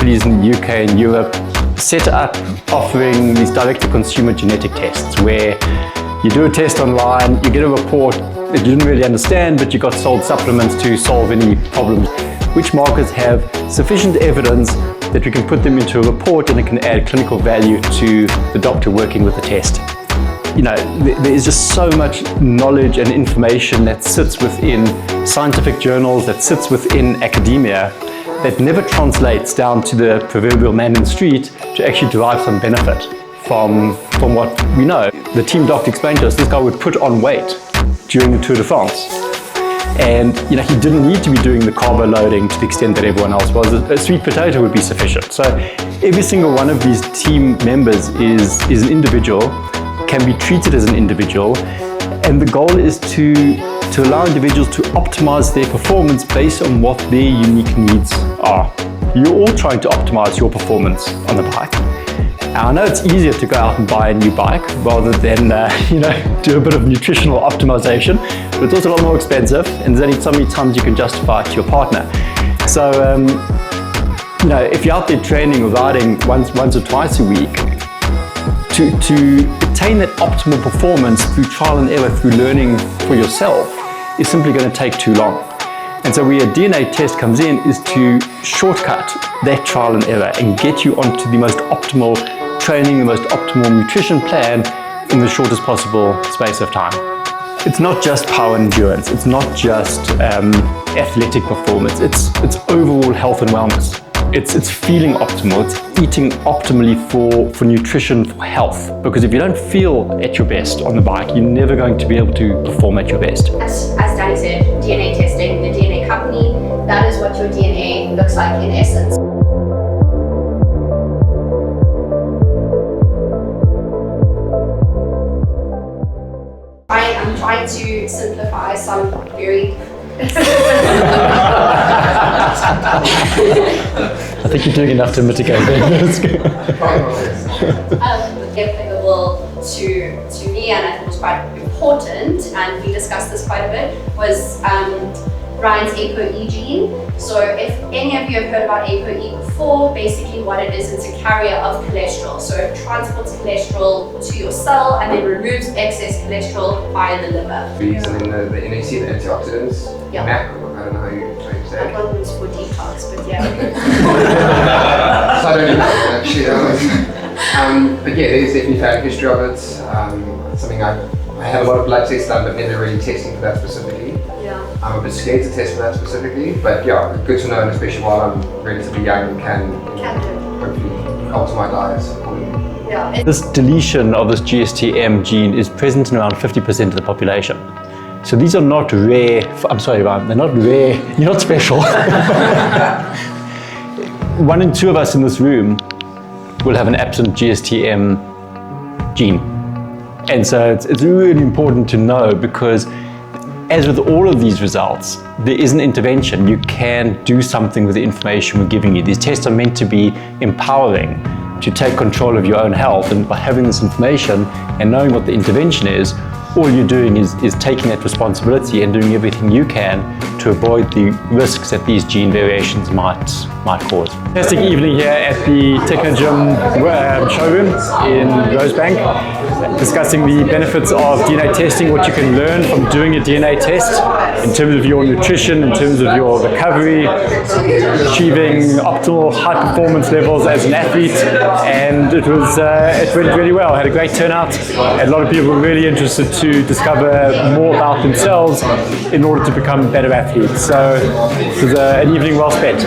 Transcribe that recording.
companies in the UK and Europe set up offering these direct-to-consumer genetic tests where you do a test online, you get a report that you didn't really understand, but you got sold supplements to solve any problems. Which markers have sufficient evidence that we can put them into a report and it can add clinical value to the doctor working with the test. You know, there is just so much knowledge and information that sits within scientific journals, that sits within academia, that never translates down to the proverbial man in the street to actually derive some benefit from what we know. The team doctor explained to us this guy would put on weight during the Tour de France. And you know, he didn't need to be doing the carbo loading to the extent that everyone else was. A sweet potato would be sufficient. So every single one of these team members is an individual, can be treated as an individual, and the goal is to allow individuals to optimize their performance based on what their unique needs are. You're all trying to optimize your performance on the bike. I know it's easier to go out and buy a new bike rather than do a bit of nutritional optimization, but it's also a lot more expensive, and there's only so many times you can justify it to your partner. So if you're out there training or riding once or twice a week, to attain that optimal performance through trial and error, through learning for yourself, is simply going to take too long. And so where a DNA test comes in is to shortcut that trial and error and get you onto the most optimal training, the most optimal nutrition plan in the shortest possible space of time. It's not just power and endurance, it's not just athletic performance, it's overall health and wellness. It's feeling optimal, it's eating optimally for nutrition, for health. Because if you don't feel at your best on the bike, you're never going to be able to perform at your best. As Danny said, DNA testing, the DNA company, that is what your DNA looks like in essence. I am trying to simplify some very I think you're doing enough to mitigate that. Applicable to me, and I think it was quite important, and we discussed this quite a bit, was Ryan's ApoE gene. So if any of you have heard about ApoE before, basically what it is, it's a carrier of cholesterol. So it transports cholesterol to your cell and then removes excess cholesterol via the liver. And then the NAC, the antioxidants, Yeah. MAC, I don't know how you say That it. one was for detox, but yeah. So I don't even know actually. But yeah, there's definitely family history of it. Something I have a lot of blood tests done, but never really testing for that specifically. Yeah. I'm a bit scared to test for that specifically, but yeah, good to know, and especially while I'm relatively young, can hopefully alter my diet accordingly. Yeah. This deletion of this GSTM gene is present in around 50% of the population. So these are not rare, I'm sorry Ryan, they're not rare, you're not special. 1 in 2 of us in this room will have an absent GSTM gene. And so it's really important to know, because as with all of these results, there is an intervention. You can do something with the information we're giving you. These tests are meant to be empowering, to take control of your own health, and by having this information and knowing what the intervention is, all you're doing is taking that responsibility and doing everything you can to avoid the risks that these gene variations might cause. Fantastic evening here at the Technogym showroom in Rosebank, discussing the benefits of DNA testing, what you can learn from doing a DNA test in terms of your nutrition, in terms of your recovery, achieving optimal high performance levels as an athlete. And it went really well. I had a great turnout, and a lot of people were really interested to discover more about themselves in order to become better athletes. So it was an evening well spent.